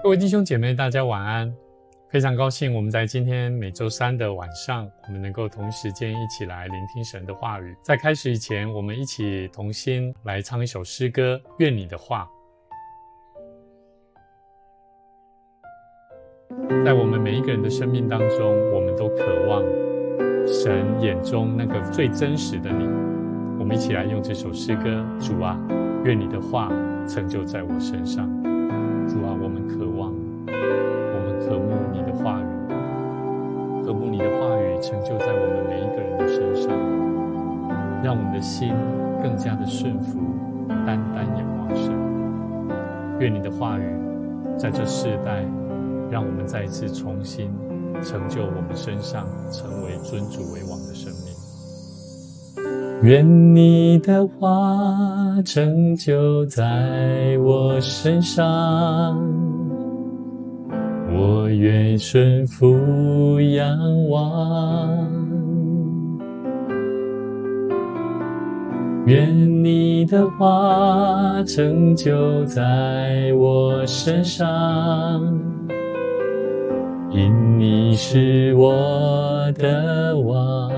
各位弟兄姐妹，大家晚安。非常高兴我们在今天每周三的晚上，我们能够同时间一起来聆听神的话语。在开始以前，我们一起同心来唱一首诗歌，愿你的话。在我们每一个人的生命当中，我们都渴望神眼中那个最真实的你。我们一起来用这首诗歌，主啊，愿你的话成就在我身上。主啊，我们渴望，我们渴慕你的话语，渴慕你的话语成就在我们每一个人的身上，让我们的心更加的顺服，单单仰望神。愿你的话语在这世代，让我们再一次重新成就我们身上，成为尊主为王的生命。愿你的话成就在我身上，我愿顺服仰望。愿你的话成就在我身上，因你是我的王。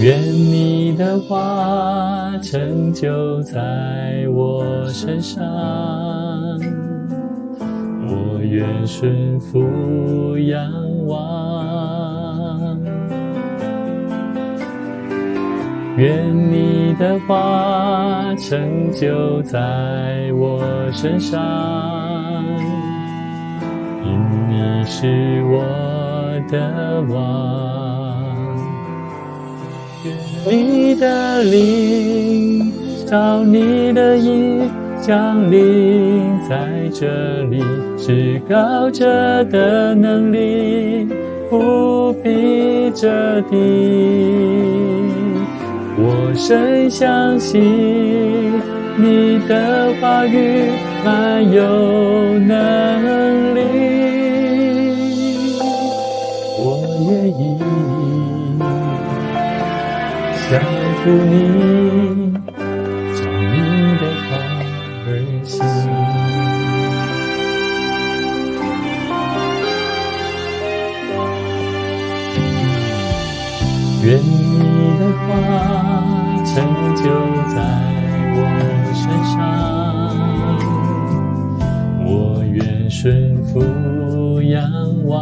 愿你的话成就在我身上，我愿顺服仰望。愿你的话成就在我身上，因你是我的王。你的灵，照你的意降临在这里，至高者的能力覆庇着地。我深相信你的话语满有能力，我愿意降服你，照你的话而行。愿你的话成就在我身上，我愿顺服仰望。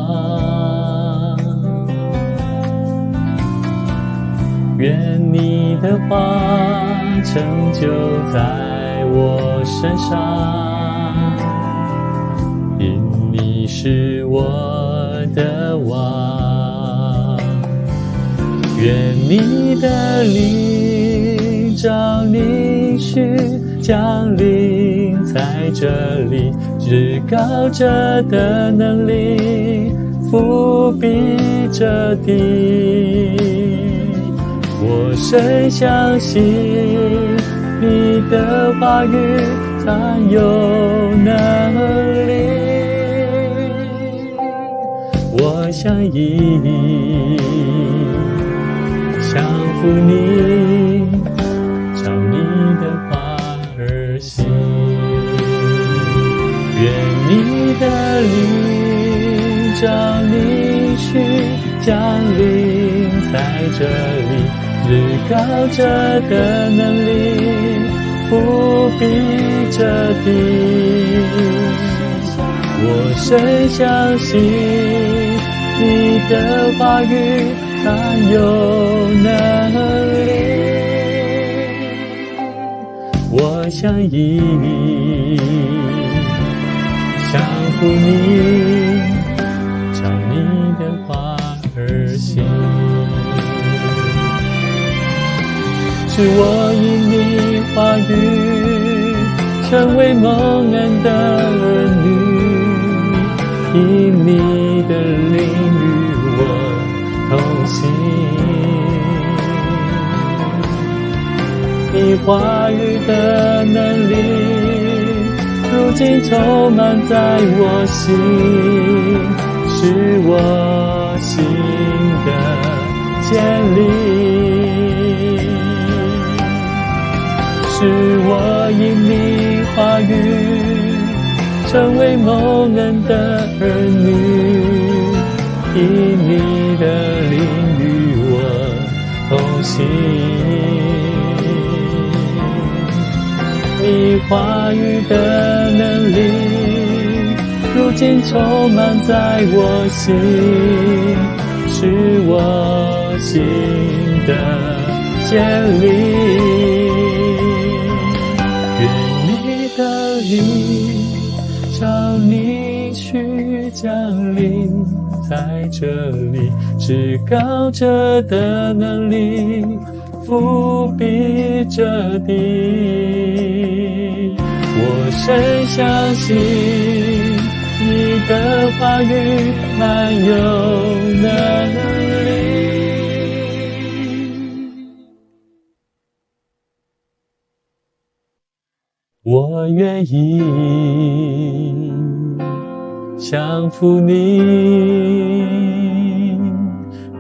愿你的话成就在我身上，因你是我的王。愿你的灵照你去降临在这里，至高者的能力覆庇着地。我深相信你的话语常有能力，我相依降服你，照你的话而行。愿你的灵照你去降临在这里，至高者的能力覆庇着地。我深相信你的话语常有能力，我相依降服你，照你的话而行。是我因你话语成为蒙恩的儿女，因你的灵与我同行，你话语的能力如今充满在我心，是我心的坚立。是我因你语，成为蒙恩的儿女，以你的灵与我同行。你话语的能力，如今充满在我心，是我心的坚立。愿你的灵照你去降临在这里，至高者的能力覆庇着地。我深相信你的话语满有能力。我愿意降服你，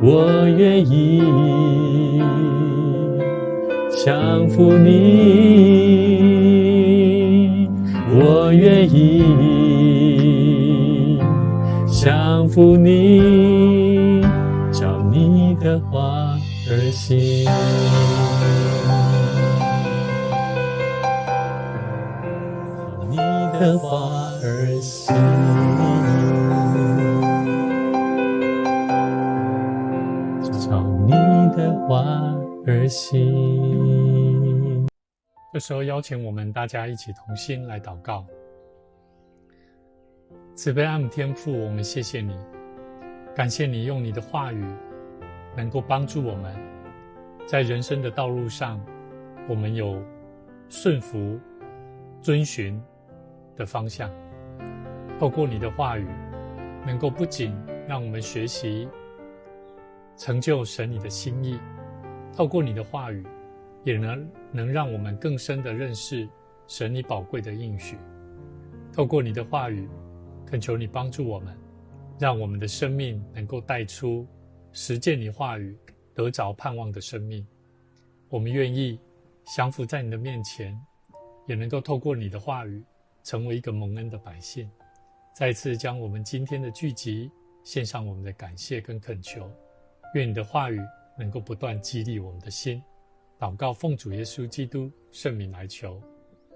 我愿意降服你，我愿意降服你，照你的话而行。照你的话而行。照你的话而行。这时候邀请我们大家一起同心来祷告。慈悲爱慕天父，我们谢谢你，感谢你用你的话语能够帮助我们在人生的道路上，我们有顺服遵循的方向。透过你的话语，能够不仅让我们学习成就神你的心意，透过你的话语也能让我们更深的认识神你宝贵的应许。透过你的话语，恳求你帮助我们，让我们的生命能够带出实践你话语得着盼望的生命。我们愿意降服在你的面前，也能够透过你的话语成为一个蒙恩的百姓。再次将我们今天的聚集献上我们的感谢跟恳求，愿你的话语能够不断激励我们的心。祷告奉主耶稣基督圣名来求，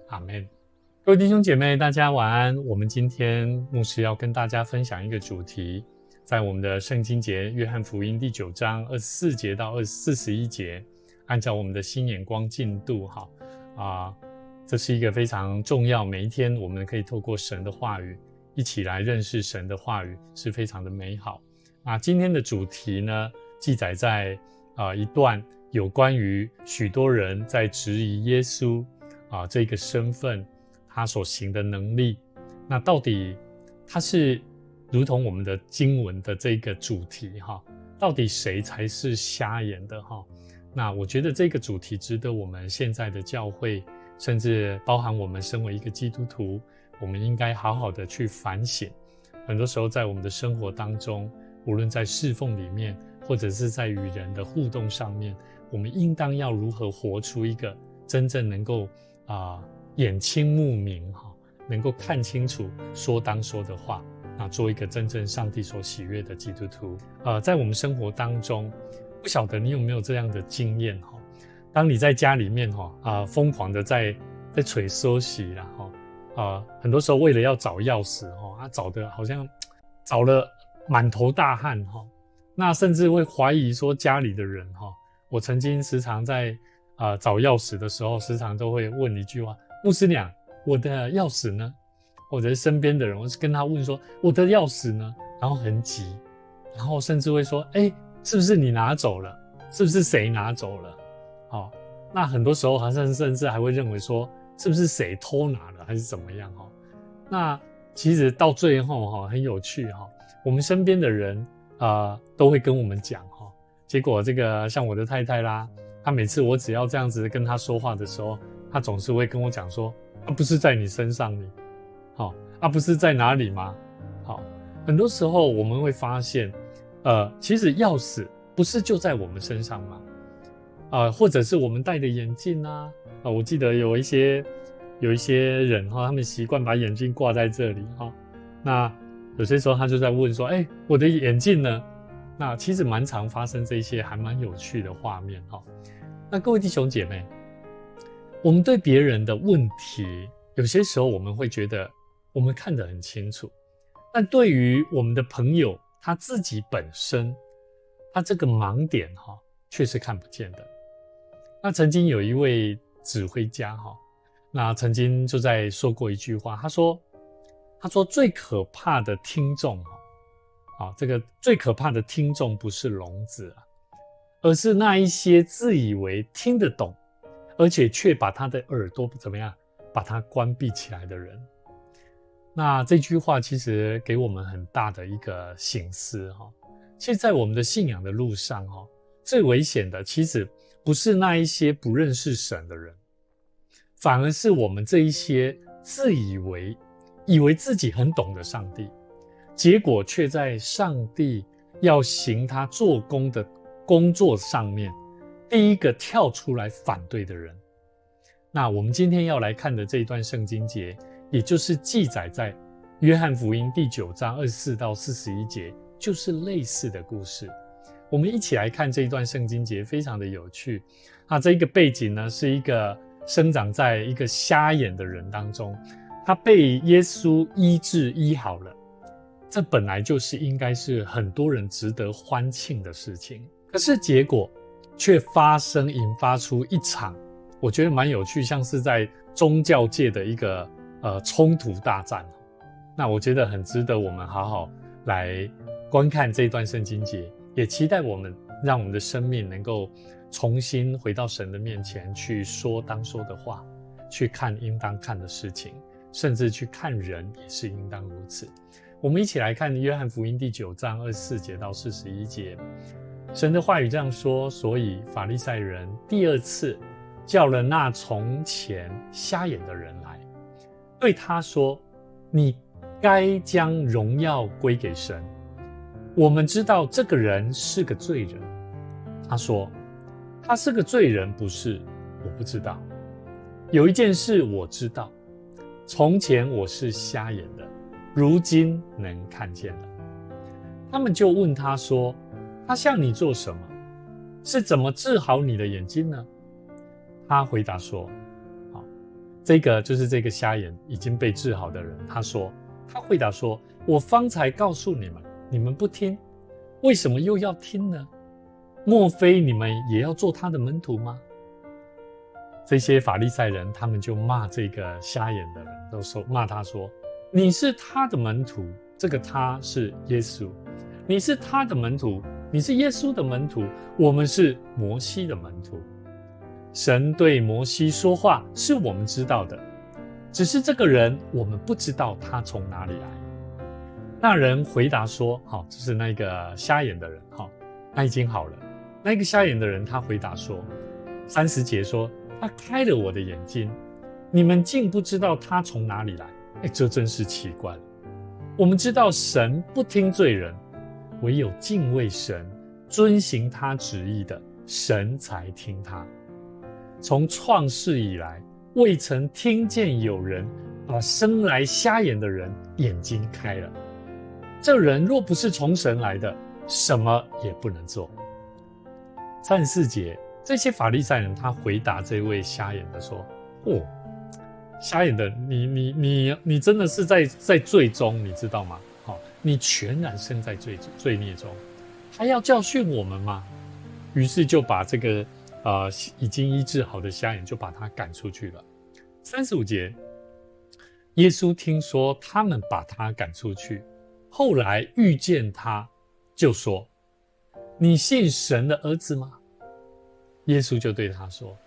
阿们。各位弟兄姐妹，大家晚安。我们今天牧师要跟大家分享一个主题，在我们的圣经节约翰福音第9章24节到41节，按照我们的新眼光进度这是一个非常重要，每一天我们可以透过神的话语一起来认识神的话语，是非常的美好。今天的主题呢，记载在一段有关于许多人在质疑耶稣这个身份，他所行的能力。那到底他是如同我们的经文的这个主题到底谁才是瞎眼的那我觉得这个主题值得我们现在的教会，甚至包含我们身为一个基督徒，我们应该好好的去反省。很多时候在我们的生活当中，无论在侍奉里面，或者是在与人的互动上面，我们应当要如何活出一个真正能够眼清目明能够看清楚说当说的话，做一个真正上帝所喜悦的基督徒。在我们生活当中，不晓得你有没有这样的经验当你在家里面疯狂的在捶收洗很多时候为了要找钥匙找的好像找了满头大汗那甚至会怀疑说家里的人我曾经时常在找钥匙的时候，时常都会问一句话：牧师娘，我的钥匙呢？或者是身边的人，我是跟他问说我的钥匙呢？然后很急，然后甚至会说是不是你拿走了？是不是谁拿走了？那很多时候好像甚至还会认为说是不是谁偷拿了还是怎么样那其实到最后很有趣我们身边的人都会跟我们讲结果这个像我的太太啦，她每次我只要这样子跟她说话的时候，她总是会跟我讲说不是在你身上里不是在哪里吗？很多时候我们会发现其实钥匙不是就在我们身上吗？或者是我们戴的眼镜我记得有一些有一些人他们习惯把眼镜挂在这里那有些时候他就在问说，我的眼镜呢？那其实蛮常发生这些还蛮有趣的画面那各位弟兄姐妹，我们对别人的问题，有些时候我们会觉得我们看得很清楚，但对于我们的朋友他自己本身，他这个盲点却是看不见的。那曾经有一位指挥家那曾经就在说过一句话，他说最可怕的听众这个最可怕的听众不是聋子而是那一些自以为听得懂，而且却把他的耳朵怎么样，把它关闭起来的人。那这句话其实给我们很大的一个省思其实在我们的信仰的路上最危险的其实不是那一些不认识神的人，反而是我们这一些自以为自己很懂得上帝，结果却在上帝要行他做工的工作上面，第一个跳出来反对的人。那我们今天要来看的这一段圣经节，也就是记载在约翰福音第9章24到41节，就是类似的故事。我们一起来看这一段圣经节，非常的有趣这一个背景呢，是一个生长在一个瞎眼的人当中，他被耶稣医好了，这本来就是应该是很多人值得欢庆的事情，可是结果却引发出一场我觉得蛮有趣，像是在宗教界的一个冲突大战。那我觉得很值得我们好好来观看这段圣经节，也期待让我们的生命能够重新回到神的面前，去说当说的话，去看应当看的事情，甚至去看人也是应当如此。我们一起来看约翰福音第9章24节到41节。神的话语这样说，所以法利赛人第2次叫了那从前瞎眼的人来，对他说，你该将荣耀归给神，我们知道这个人是个罪人。他说，他是个罪人不是，我不知道。有一件事我知道，从前我是瞎眼的，如今能看见了。他们就问他说，他向你做什么？是怎么治好你的眼睛呢？他回答说，这个就是这个瞎眼已经被治好的人。他回答说，我方才告诉你们，你们不听，为什么又要听呢？莫非你们也要做他的门徒吗？这些法利赛人他们就骂这个瞎眼的人，都说骂他说，你是他的门徒，这个他是耶稣，你是他的门徒，你是耶稣的门徒，我们是摩西的门徒。神对摩西说话是我们知道的，只是这个人我们不知道他从哪里来。那人回答说，这是那个瞎眼的人，他已经好了。那个瞎眼的人他回答说，30节说，他开了我的眼睛，你们竟不知道他从哪里来。这真是奇怪了。我们知道神不听罪人，唯有敬畏神遵行他旨意的，神才听他。从创世以来，未曾听见有人把生来瞎眼的人眼睛开了。这人若不是从神来的，什么也不能做。34节，这些法利赛人他回答这位瞎眼的说，瞎眼的你真的是在罪中，你知道吗？你全然身在罪孽中，还要教训我们吗？于是就把这个已经医治好的瞎眼就把他赶出去了。35节，耶稣听说他们把他赶出去，后来遇见他，就说，你信神的儿子吗？耶稣就对他说，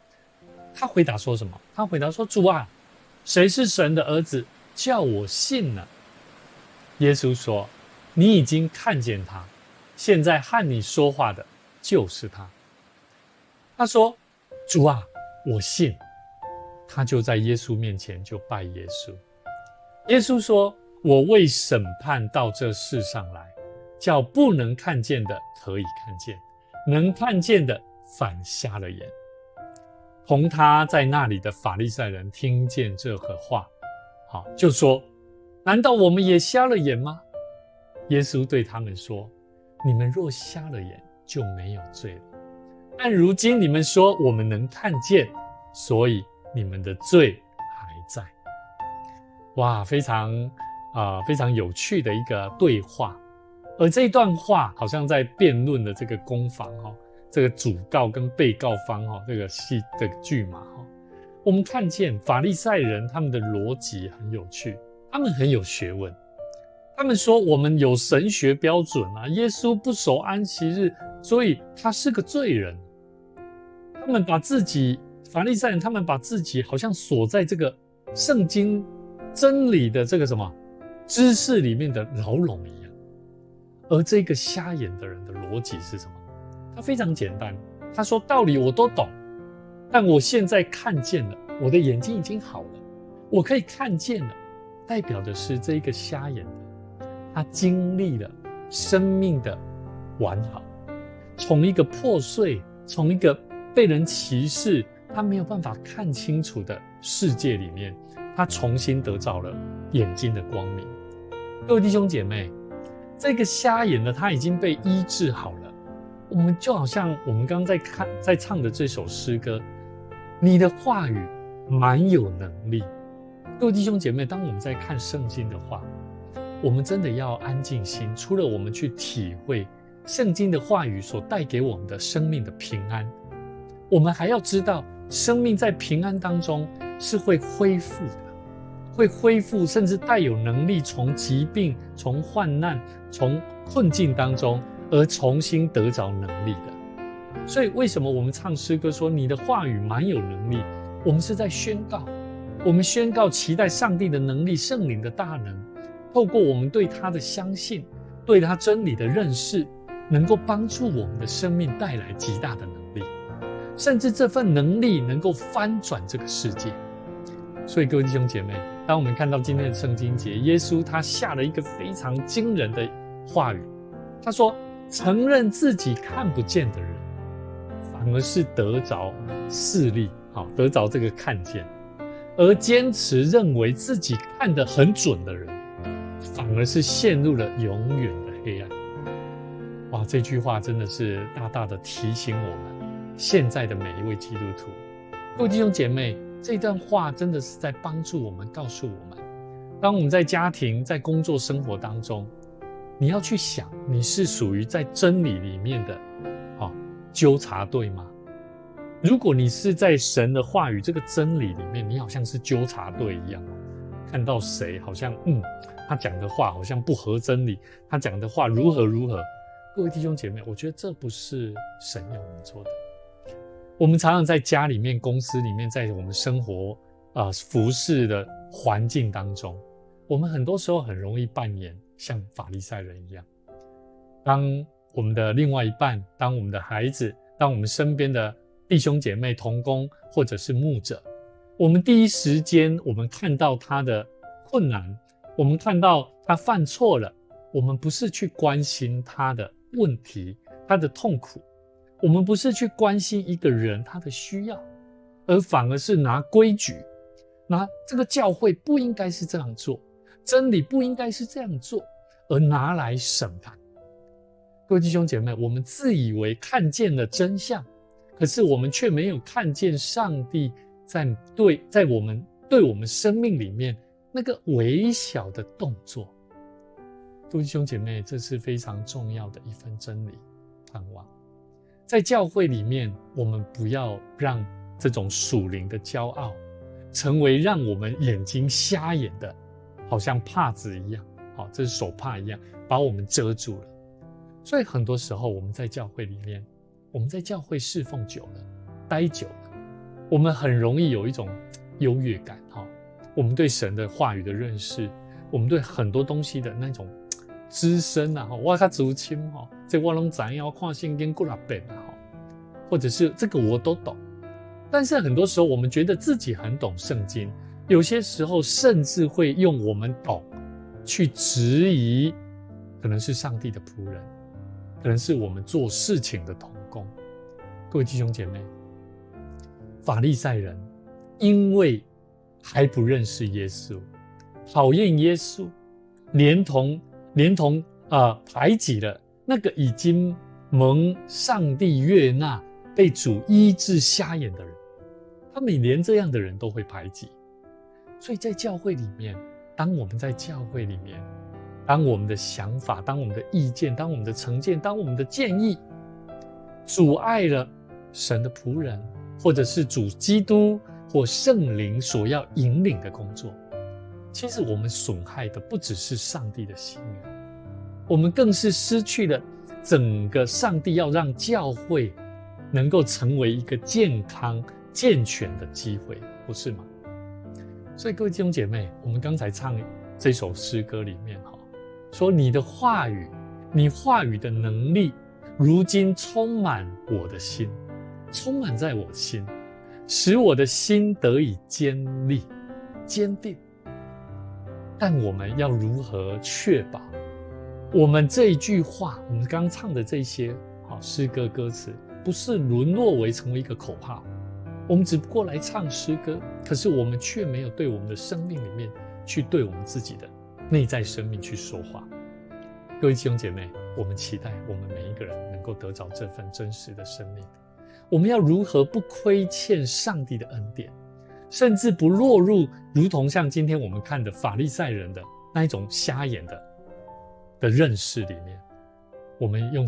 他回答说什么？他回答说，主啊，谁是神的儿子，叫我信呢？耶稣说，你已经看见他，现在和你说话的就是他。他说，主啊，我信。他就在耶稣面前就拜耶稣。耶稣说，我为审判到这世上来，叫不能看见的可以看见，能看见的反瞎了眼。同他在那里的法利赛人听见这个话，就说：难道我们也瞎了眼吗？耶稣对他们说：你们若瞎了眼，就没有罪了。但如今你们说我们能看见，所以你们的罪还在。哇，非常有趣的一个对话。而这一段话好像在辩论的这个攻防，这个主告跟被告方，这个戏的剧码。我们看见法利赛人他们的逻辑很有趣，他们很有学问。他们说我们有神学标准啊，耶稣不守安息日，所以他是个罪人。他们把自己，法利赛人，他们把自己好像锁在这个圣经真理的这个什么知识里面的牢笼一样。而这个瞎眼的人的逻辑是什么？他非常简单，他说道理我都懂，但我现在看见了，我的眼睛已经好了，我可以看见了，代表的是这一个瞎眼的，他经历了生命的完好，从一个破碎，从一个被人歧视，他没有办法看清楚的世界里面，他重新得到了眼睛的光明。各位弟兄姐妹，这个瞎眼的他已经被医治好了。我们就好像我们刚刚在唱的这首诗歌，你的话语蛮有能力。各位弟兄姐妹，当我们在看圣经的话，我们真的要安静心，除了我们去体会圣经的话语所带给我们的生命的平安，我们还要知道生命在平安当中是会恢复的，会恢复，甚至带有能力从疾病、从患难、从困境当中而重新得着能力的。所以为什么我们唱诗歌说你的话语蛮有能力？我们是在宣告，我们宣告期待上帝的能力，圣灵的大能，透过我们对他的相信，对他真理的认识，能够帮助我们的生命带来极大的能力，甚至这份能力能够翻转这个世界。所以各位弟兄姐妹，当我们看到今天的圣经节，耶稣他下了一个非常惊人的话语，他说承认自己看不见的人，反而是得着视力，得着这个看见；而坚持认为自己看得很准的人，反而是陷入了永远的黑暗。哇，这句话真的是大大的提醒我们现在的每一位基督徒。各位弟兄姐妹，这段话真的是在帮助我们，告诉我们，当我们在家庭、在工作、生活当中，你要去想，你是属于在真理里面的纠察队吗？如果你是在神的话语这个真理里面，你好像是纠察队一样，看到谁好像他讲的话好像不合真理，他讲的话如何如何。各位弟兄姐妹，我觉得这不是神要我们做的。我们常常在家里面、公司里面，在我们生活服侍的环境当中，我们很多时候很容易扮演像法利赛人一样，当我们的另外一半，当我们的孩子，当我们身边的弟兄姐妹、同工或者是牧者，我们第一时间我们看到他的困难，我们看到他犯错了，我们不是去关心他的问题、他的痛苦，我们不是去关心一个人他的需要，而反而是拿规矩，拿这个教会不应该是这样做，真理不应该是这样做，而拿来审判。各位弟兄姐妹，我们自以为看见了真相，可是我们却没有看见上帝在我们生命里面那个微小的动作。各位弟兄姐妹，这是非常重要的一份真理盼望。在教会里面，我们不要让这种属灵的骄傲成为让我们眼睛瞎眼的，好像帕子一样，这是手帕一样，把我们遮住了。所以很多时候我们在教会里面，我们在教会侍奉久了，待久了，我们很容易有一种优越感，我们对神的话语的认识，我们对很多东西的那种资深啊，我较资深，这我都知道，我看圣经几遍啊，或者是这个我都懂。但是很多时候我们觉得自己很懂圣经，有些时候甚至会用我们懂去质疑，可能是上帝的仆人，可能是我们做事情的同工。各位弟兄姐妹，法利赛人因为还不认识耶稣，讨厌耶稣，连同排挤了那个已经蒙上帝悦纳、被主医治瞎眼的人，他们连这样的人都会排挤。所以在教会里面，当我们在教会里面，当我们的想法、当我们的意见、当我们的成见、当我们的建议阻碍了神的仆人，或者是主基督或圣灵所要引领的工作，其实我们损害的不只是上帝的心意，我们更是失去了整个上帝要让教会能够成为一个健康健全的机会，不是吗？所以各位弟兄姐妹，我们刚才唱这首诗歌里面说，你的话语，你话语的能力如今充满我的心，充满在我心，使我的心得以坚定。但我们要如何确保我们这一句话，我们刚唱的这些诗歌歌词，不是沦落为成为一个口号？我们只不过来唱诗歌，可是我们却没有对我们的生命里面去对我们自己的内在生命去说话。各位弟兄姐妹，我们期待我们每一个人能够得着这份真实的生命。我们要如何不亏欠上帝的恩典，甚至不落入如同像今天我们看的法利赛人的那一种瞎眼的认识里面。我们用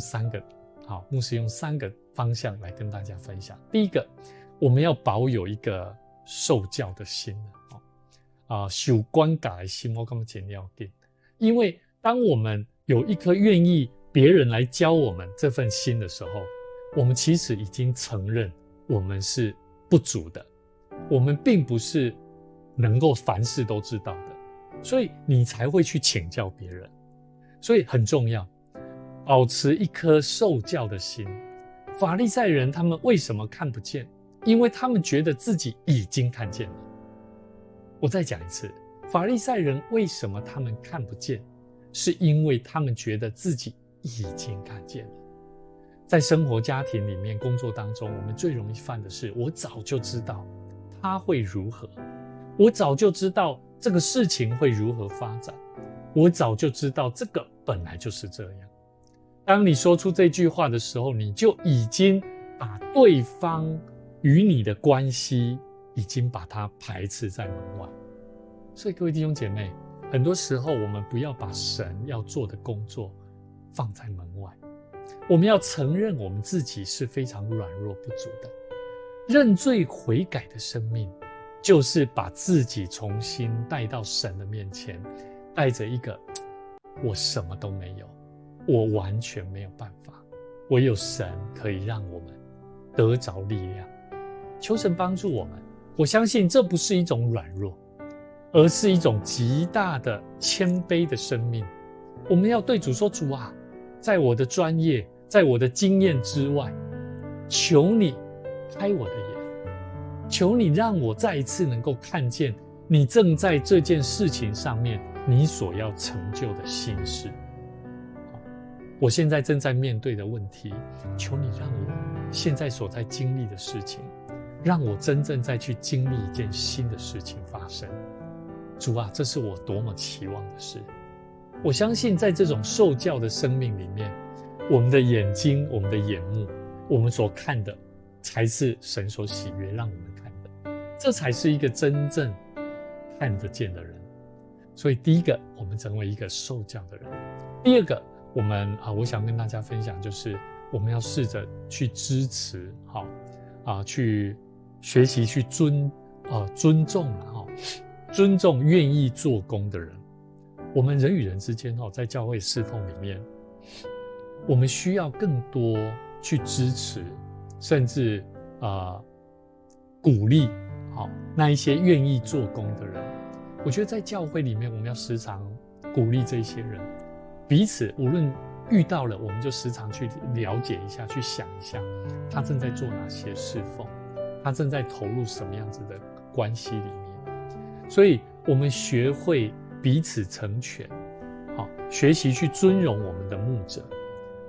牧师用3个方向来跟大家分享。第一个，我们要保有一个受教的心，受管教的心，我感觉很要紧。因为当我们有一颗愿意别人来教我们这份心的时候，我们其实已经承认我们是不足的，我们并不是能够凡事都知道的，所以你才会去请教别人。所以很重要，保持一颗受教的心。法利赛人他们为什么看不见？因为他们觉得自己已经看见了。我再讲一次，法利赛人为什么他们看不见？是因为他们觉得自己已经看见了。在生活家庭里面、工作当中，我们最容易犯的是，我早就知道他会如何，我早就知道这个事情会如何发展，我早就知道这个本来就是这样。当你说出这句话的时候，你就已经把对方与你的关系已经把它排斥在门外。所以各位弟兄姐妹，很多时候我们不要把神要做的工作放在门外，我们要承认我们自己是非常软弱不足的。认罪悔改的生命，就是把自己重新带到神的面前，带着一个我什么都没有，我完全没有办法，唯有神可以让我们得着力量。求神帮助我们。我相信这不是一种软弱，而是一种极大的谦卑的生命。我们要对主说，主啊，在我的专业，在我的经验之外，求你开我的眼，求你让我再一次能够看见你正在这件事情上面你所要成就的心事。我现在正在面对的问题，求你让我现在所在经历的事情，让我真正再去经历一件新的事情发生。主啊，这是我多么期望的事。我相信在这种受教的生命里面，我们的眼睛，我们的眼目，我们所看的才是神所喜悦让我们看的，这才是一个真正看得见的人。所以第一个，我们成为一个受教的人。第二个，我想跟大家分享，就是我们要试着去支持，去学习去尊重愿意做工的人。我们人与人之间在教会侍奉里面，我们需要更多去支持，甚至鼓励那一些愿意做工的人。我觉得在教会里面，我们要时常鼓励这些人，彼此无论遇到了，我们就时常去了解一下，去想一下他正在做哪些侍奉，他正在投入什么样子的关系里面。所以我们学会彼此成全，学习去尊荣我们的牧者，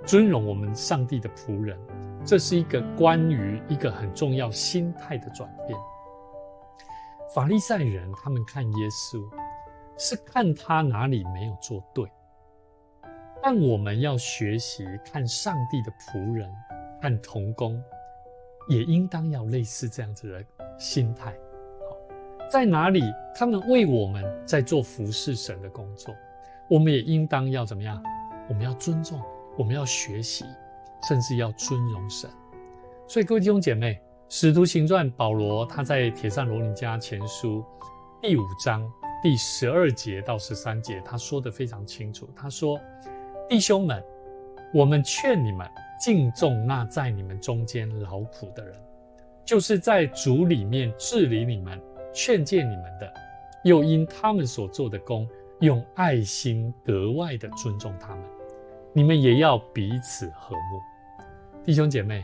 尊荣我们上帝的仆人，这是一个关于一个很重要心态的转变。法利赛人他们看耶稣是看他哪里没有做对，但我们要学习看上帝的仆人和同工，也应当要类似这样子的心态。在哪里他们为我们在做服侍神的工作，我们也应当要怎么样？我们要尊重，我们要学习，甚至要尊荣神。所以各位弟兄姐妹，使徒行传保罗他在帖撒罗尼迦前书第5章第12节到13节，他说得非常清楚。他说：弟兄们，我们劝你们敬重那在你们中间劳苦的人，就是在主里面治理你们、劝诫你们的，又因他们所做的工，用爱心格外的尊重他们。你们也要彼此和睦。弟兄姐妹，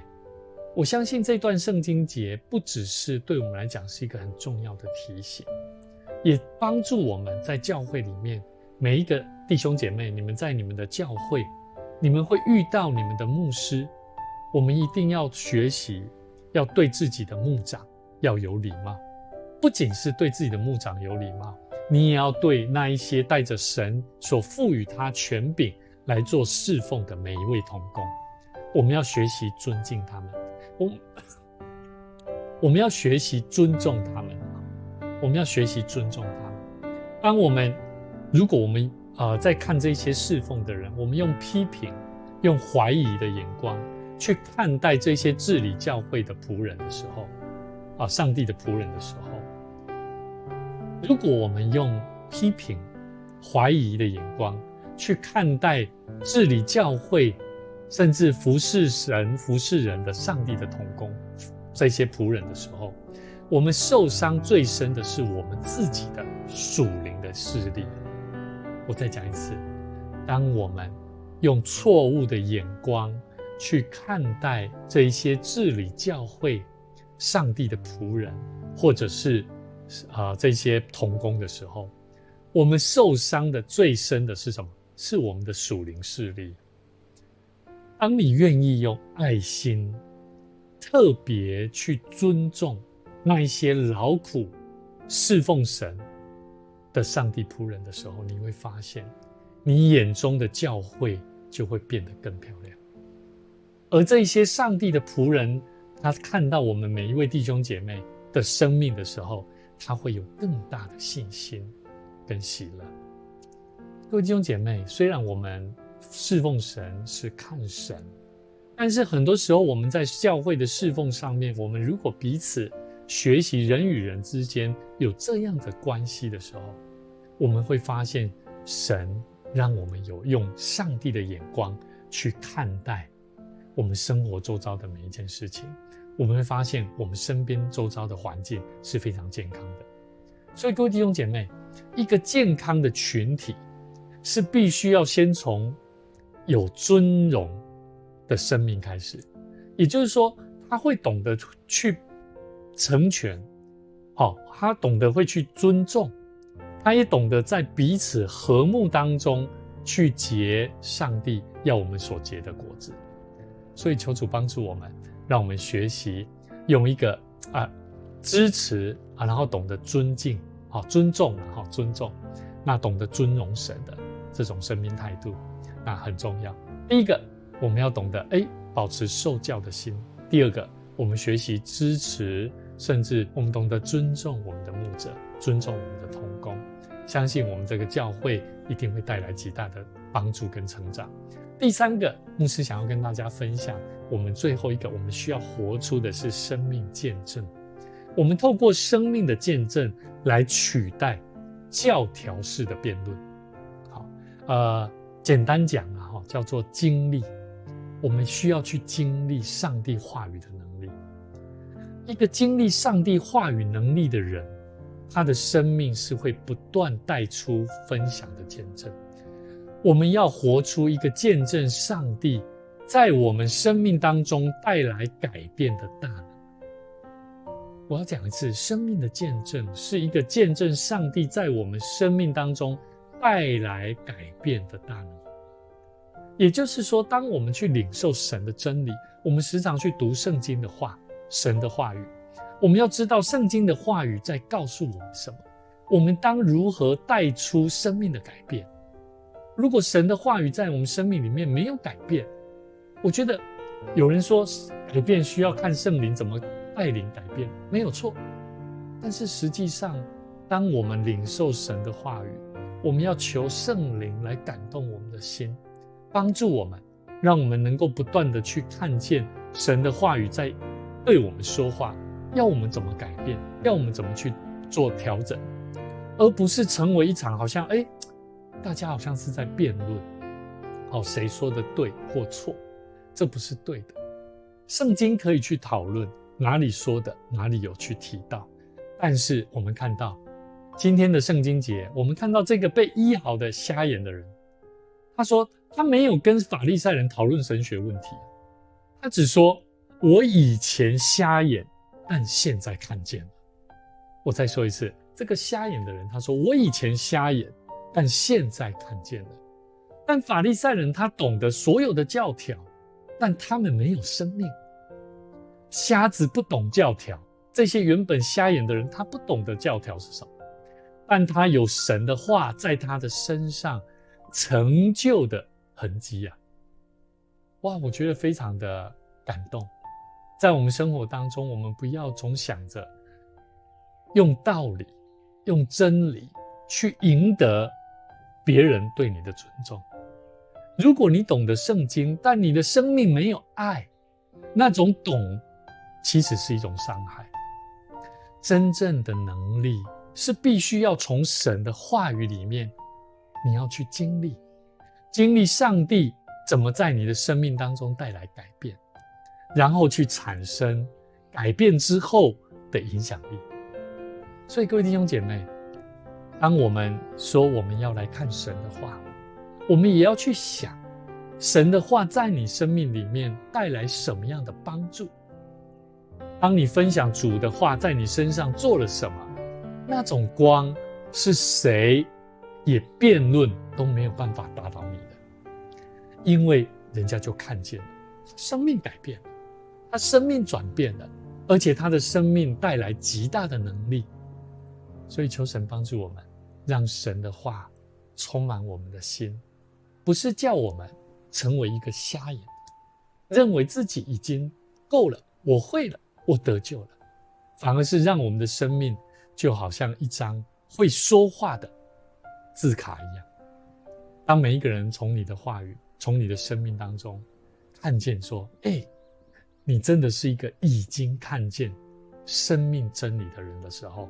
我相信这段圣经节不只是对我们来讲是一个很重要的提醒，也帮助我们在教会里面每一个弟兄姐妹，你们在你们的教会，你们会遇到你们的牧师，我们一定要学习，要对自己的牧长要有礼貌。不仅是对自己的牧长有礼貌，你也要对那一些带着神所赋予他权柄来做侍奉的每一位同工，我们要学习尊敬他们，我们要学习尊重他们，我们要学习尊重他们。如果我们在看这些侍奉的人，我们用批评、用怀疑的眼光去看待这些治理教会的仆人的时候，上帝的仆人的时候，如果我们用批评、怀疑的眼光去看待治理教会，甚至服侍神、服侍人的上帝的同工，这些仆人的时候，我们受伤最深的是我们自己的属灵的势力。我再讲一次，当我们用错误的眼光去看待这一些治理教会、上帝的仆人，或者是这些同工的时候，我们受伤的最深的是什么？是我们的属灵势力。当你愿意用爱心特别去尊重那一些劳苦侍奉神的上帝仆人的时候，你会发现你眼中的教会就会变得更漂亮。而这些上帝的仆人，他看到我们每一位弟兄姐妹的生命的时候，他会有更大的信心跟喜乐。各位弟兄姐妹，虽然我们侍奉神是看神，但是很多时候我们在教会的侍奉上面，我们如果彼此学习人与人之间有这样的关系的时候，我们会发现神让我们有用上帝的眼光去看待我们生活周遭的每一件事情，我们会发现我们身边周遭的环境是非常健康的。所以各位弟兄姐妹，一个健康的群体是必须要先从有尊荣的生命开始，也就是说他会懂得去成全，他懂得会去尊重，他也懂得在彼此和睦当中去结上帝要我们所结的果子。所以求主帮助我们，让我们学习用一个支持然后懂得尊敬尊重那懂得尊荣神的这种生命态度，那很重要。第一个，我们要懂得保持受教的心；第二个，我们学习支持，甚至我们懂得尊重我们的牧者，尊重我们的同工，相信我们这个教会一定会带来极大的帮助跟成长。第三个，牧师想要跟大家分享，我们最后一个我们需要活出的是生命见证。我们透过生命的见证来取代教条式的辩论。简单讲叫做经历，我们需要去经历上帝话语的能力。一个经历上帝话语能力的人，他的生命是会不断带出分享的见证。我们要活出一个见证上帝在我们生命当中带来改变的大能。我要讲一次，生命的见证是一个见证上帝在我们生命当中带来改变的大能。也就是说，当我们去领受神的真理，我们时常去读圣经的话，神的话语，我们要知道圣经的话语在告诉我们什么，我们当如何带出生命的改变。如果神的话语在我们生命里面没有改变，我觉得有人说改变需要看圣灵怎么带领改变，没有错。但是实际上，当我们领受神的话语，我们要求圣灵来感动我们的心，帮助我们，让我们能够不断的去看见神的话语在对我们说话，要我们怎么改变，要我们怎么去做调整，而不是成为一场好像大家好像是在辩论，谁说的对或错，这不是对的。圣经可以去讨论哪里说的，哪里有去提到，但是我们看到今天的圣经节，我们看到这个被医好的瞎眼的人，他说他没有跟法利赛人讨论神学问题，他只说我以前瞎眼，但现在看见了。我再说一次，这个瞎眼的人他说我以前瞎眼，但现在看见了。但法利赛人他懂得所有的教条，但他们没有生命。瞎子不懂教条，这些原本瞎眼的人他不懂得教条是什么，但他有神的话在他的身上成就的痕迹啊！哇，我觉得非常的感动。在我们生活当中，我们不要总想着用道理、用真理去赢得别人对你的尊重。如果你懂得圣经，但你的生命没有爱，那种懂其实是一种伤害。真正的能力是必须要从神的话语里面，你要去经历上帝怎么在你的生命当中带来改变，然后去产生改变之后的影响力。所以各位弟兄姐妹，当我们说我们要来看神的话，我们也要去想神的话在你生命里面带来什么样的帮助。当你分享主的话在你身上做了什么，那种光是谁也辩论都没有办法打倒你的，因为人家就看见了生命改变了，他生命转变了，而且他的生命带来极大的能力。所以求神帮助我们，让神的话充满我们的心，不是叫我们成为一个瞎眼，认为自己已经够了，我会了，我得救了，反而是让我们的生命就好像一张会说话的字卡一样。当每一个人从你的话语，从你的生命当中看见说，你真的是一个已经看见生命真理的人的时候，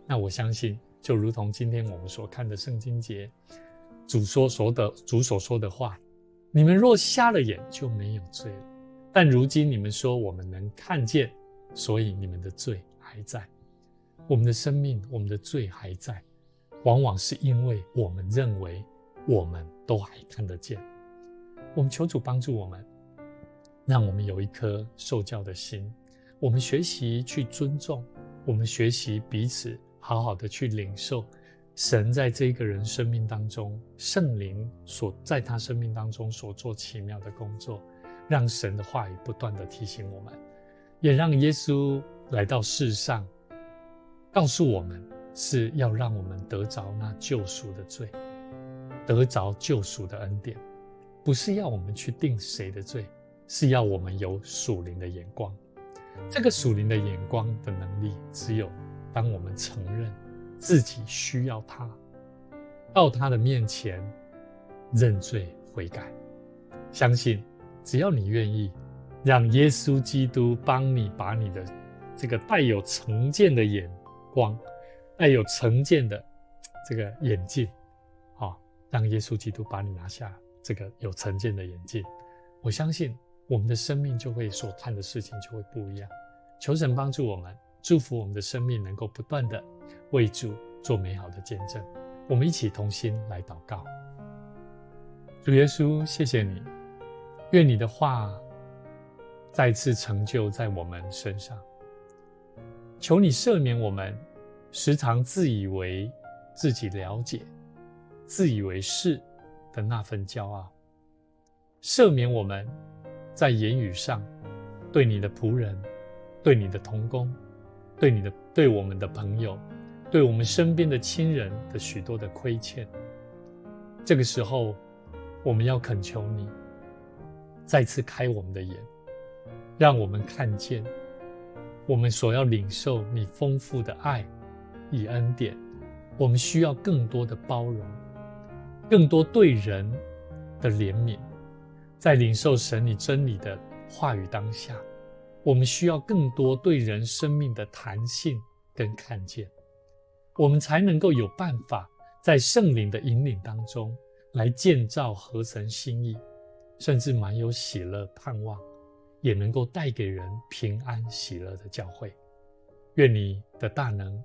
那我相信就如同今天我们所看的圣经节，主所说的话，你们若瞎了眼就没有罪了，但如今你们说我们能看见，所以你们的罪还在。我们的生命，我们的罪还在，往往是因为我们认为我们都还看得见。我们求主帮助我们，让我们有一颗受教的心，我们学习去尊重，我们学习彼此好好的去领受神在这个人生命当中，圣灵在他生命当中所做奇妙的工作，让神的话语不断的提醒我们，也让耶稣来到世上告诉我们，是要让我们得着那救赎的罪，得着救赎的恩典，不是要我们去定谁的罪，是要我们有属灵的眼光。这个属灵的眼光的能力，只有当我们承认自己需要他，到他的面前认罪悔改，相信只要你愿意，让耶稣基督帮你把你的这个带有成见的眼光，带有成见的这个眼镜，让耶稣基督把你拿下这个有成见的眼镜，我相信我们的生命就会所看的事情就会不一样。求神帮助我们，祝福我们的生命能够不断的为主做美好的见证。我们一起同心来祷告。主耶稣，谢谢你，愿你的话再次成就在我们身上。求你赦免我们时常自以为自己了解，自以为是的那份骄傲。赦免我们在言语上对你的仆人、对你的同工、对我们的朋友、对我们身边的亲人的许多的亏欠。这个时候，我们要恳求你再次开我们的眼，让我们看见我们所要领受你丰富的爱与恩典。我们需要更多的包容，更多对人的怜悯。在领受神你真理的话语当下，我们需要更多对人生命的弹性跟看见，我们才能够有办法在圣灵的引领当中来建造合神心意，甚至满有喜乐盼望，也能够带给人平安喜乐的教会。愿你的大能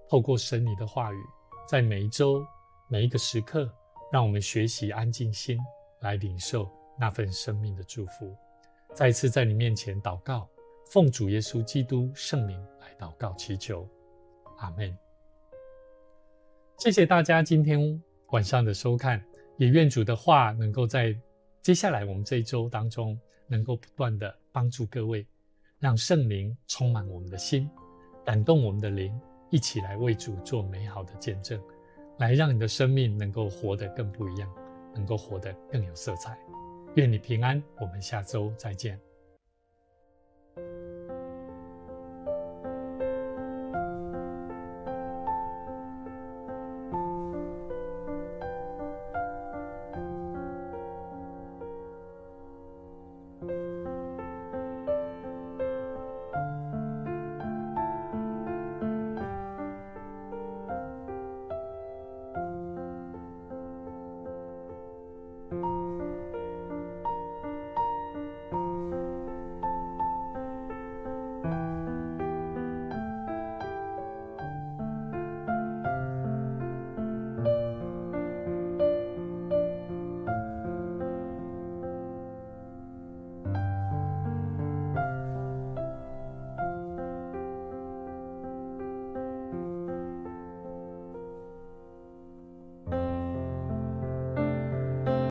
透过神你的话语，在每一周每一个时刻，让我们学习安静心来领受那份生命的祝福。再一次在你面前祷告，奉主耶稣基督圣名来祷告祈求，阿们。谢谢大家今天晚上的收看，也愿主的话能够在接下来我们这一周当中能够不断的帮助各位，让圣灵充满我们的心，感动我们的灵，一起来为主做美好的见证，来让你的生命能够活得更不一样，能够活得更有色彩。愿你平安，我们下周再见。